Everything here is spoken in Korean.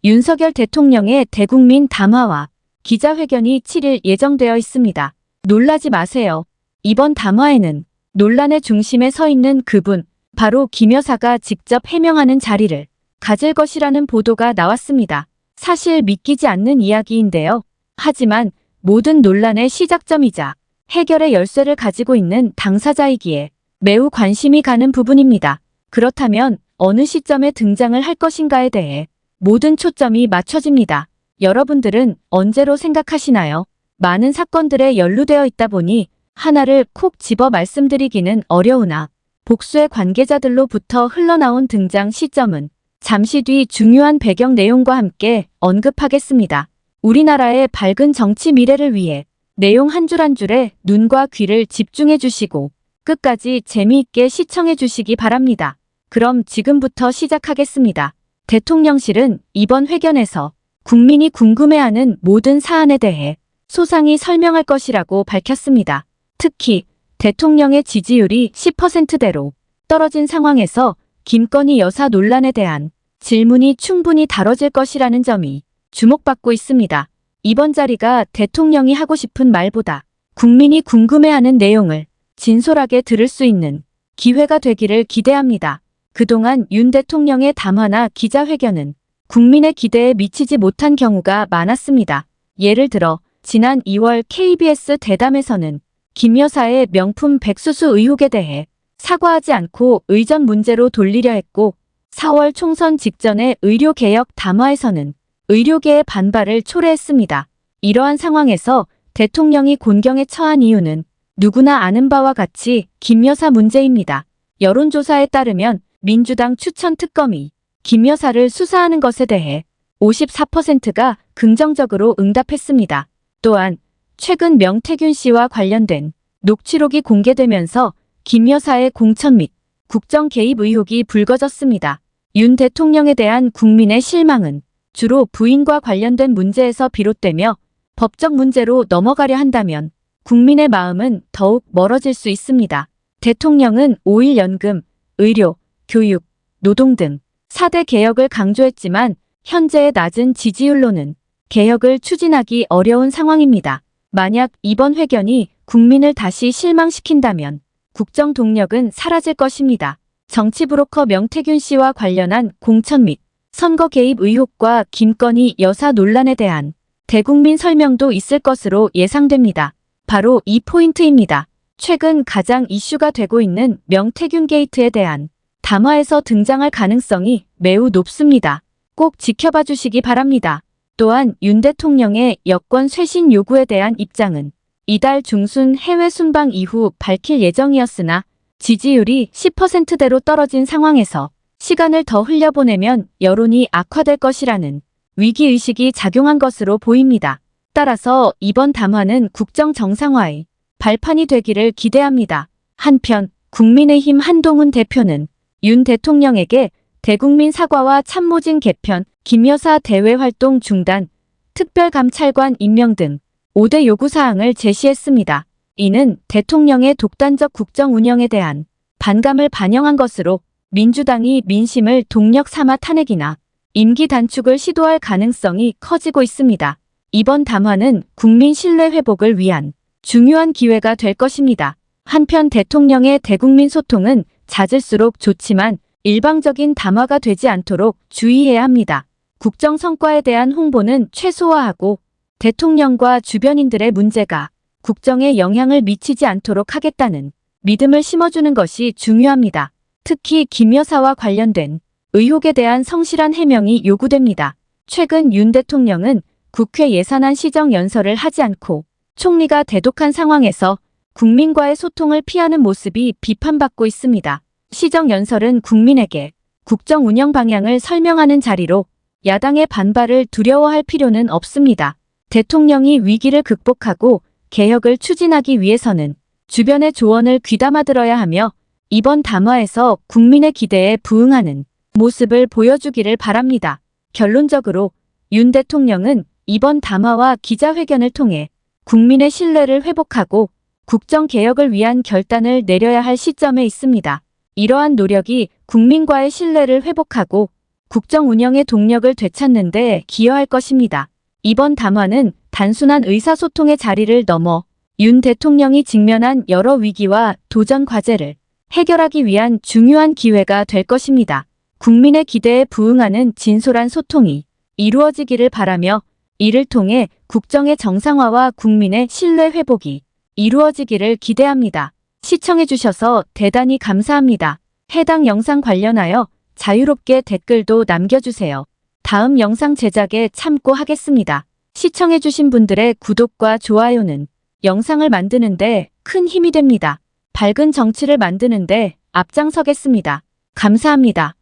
윤석열 대통령의 대국민 담화와 기자회견이 7일 예정되어 있습니다. 놀라지 마세요. 이번 담화에는 논란의 중심에 서 있는 그분, 바로 김 여사가 직접 해명하는 자리를 가질 것이라는 보도가 나왔습니다. 사실 믿기지 않는 이야기인데요. 하지만 모든 논란의 시작점이자 해결의 열쇠를 가지고 있는 당사자이기에 매우 관심이 가는 부분입니다. 그렇다면 어느 시점에 등장을 할 것인가에 대해 모든 초점이 맞춰집니다. 여러분들은 언제로 생각하시나요? 많은 사건들에 연루되어 있다 보니 하나를 콕 집어 말씀드리기는 어려우나 복수의 관계자들로부터 흘러나온 등장 시점은 잠시 뒤 중요한 배경 내용과 함께 언급하겠습니다. 우리나라의 밝은 정치 미래를 위해 내용 한 줄 한 줄에 눈과 귀를 집중해 주시고 끝까지 재미있게 시청해 주시기 바랍니다. 그럼 지금부터 시작하겠습니다. 대통령실은 이번 회견에서 국민이 궁금해하는 모든 사안에 대해 소상히 설명할 것이라고 밝혔습니다. 특히 대통령의 지지율이 10%대로 떨어진 상황에서 김건희 여사 논란에 대한 질문이 충분히 다뤄질 것이라는 점이 주목받고 있습니다. 이번 자리가 대통령이 하고 싶은 말보다 국민이 궁금해하는 내용을 진솔하게 들을 수 있는 기회가 되기를 기대합니다. 그동안 윤 대통령의 담화나 기자회견은 국민의 기대에 미치지 못한 경우가 많았습니다. 예를 들어 지난 2월 KBS 대담에서는 김 여사의 명품 백수수 의혹에 대해 사과하지 않고 의전 문제로 돌리려 했고 4월 총선 직전의 의료개혁 담화에서는 의료계의 반발을 초래했습니다. 이러한 상황에서 대통령이 곤경에 처한 이유는 누구나 아는 바와 같이 김 여사 문제입니다. 여론조사에 따르면 민주당 추천 특검이 김 여사를 수사하는 것에 대해 54%가 긍정적으로 응답했습니다. 또한 최근 명태균 씨와 관련된 녹취록이 공개되면서 김 여사의 공천 및 국정 개입 의혹이 불거졌습니다. 윤 대통령에 대한 국민의 실망은 주로 부인과 관련된 문제에서 비롯되며 법적 문제로 넘어가려 한다면 국민의 마음은 더욱 멀어질 수 있습니다. 대통령은 5.1 연금, 의료, 교육, 노동 등 4대 개혁을 강조했지만 현재의 낮은 지지율로는 개혁을 추진하기 어려운 상황입니다. 만약 이번 회견이 국민을 다시 실망시킨다면 국정 동력은 사라질 것입니다. 정치 브로커 명태균 씨와 관련한 공천 및 선거 개입 의혹과 김건희 여사 논란에 대한 대국민 설명도 있을 것으로 예상됩니다. 바로 이 포인트입니다. 최근 가장 이슈가 되고 있는 명태균 게이트에 대한 담화에서 등장할 가능성이 매우 높습니다. 꼭 지켜봐 주시기 바랍니다. 또한 윤 대통령의 여권 쇄신 요구에 대한 입장은 이달 중순 해외 순방 이후 밝힐 예정이었으나 지지율이 10%대로 떨어진 상황에서 시간을 더 흘려보내면 여론이 악화될 것이라는 위기의식이 작용한 것으로 보입니다. 따라서 이번 담화는 국정 정상화의 발판이 되기를 기대합니다. 한편 국민의힘 한동훈 대표는 윤 대통령에게 대국민 사과와 참모진 개편, 김 여사 대외 활동 중단, 특별감찰관 임명 등 5대 요구사항을 제시했습니다. 이는 대통령의 독단적 국정 운영에 대한 반감을 반영한 것으로 민주당이 민심을 동력 삼아 탄핵이나 임기 단축을 시도할 가능성이 커지고 있습니다. 이번 담화는 국민 신뢰 회복을 위한 중요한 기회가 될 것입니다. 한편 대통령의 대국민 소통은 잦을수록 좋지만 일방적인 담화가 되지 않도록 주의해야 합니다. 국정 성과에 대한 홍보는 최소화하고 대통령과 주변인들의 문제가 국정에 영향을 미치지 않도록 하겠다는 믿음을 심어주는 것이 중요합니다. 특히 김 여사와 관련된 의혹에 대한 성실한 해명이 요구됩니다. 최근 윤 대통령은 국회 예산안 시정 연설을 하지 않고 총리가 대독한 상황에서 국민과의 소통을 피하는 모습이 비판받고 있습니다. 시정 연설은 국민에게 국정 운영 방향을 설명하는 자리로 야당의 반발을 두려워할 필요는 없습니다. 대통령이 위기를 극복하고 개혁을 추진하기 위해서는 주변의 조언을 귀담아 들어야 하며 이번 담화에서 국민의 기대에 부응하는 모습을 보여주기를 바랍니다. 결론적으로 윤 대통령은 이번 담화와 기자회견을 통해 국민의 신뢰를 회복하고 국정개혁을 위한 결단을 내려야 할 시점에 있습니다. 이러한 노력이 국민과의 신뢰를 회복하고 국정 운영의 동력을 되찾는 데 기여할 것입니다. 이번 담화는 단순한 의사소통의 자리를 넘어 윤 대통령이 직면한 여러 위기와 도전 과제를 해결하기 위한 중요한 기회가 될 것입니다. 국민의 기대에 부응하는 진솔한 소통이 이루어지기를 바라며 이를 통해 국정의 정상화와 국민의 신뢰 회복이 이루어지기를 기대합니다. 시청해주셔서 대단히 감사합니다. 해당 영상 관련하여 자유롭게 댓글도 남겨주세요. 다음 영상 제작에 참고하겠습니다. 시청해주신 분들의 구독과 좋아요는 영상을 만드는데 큰 힘이 됩니다. 밝은 정치를 만드는데 앞장서겠습니다. 감사합니다.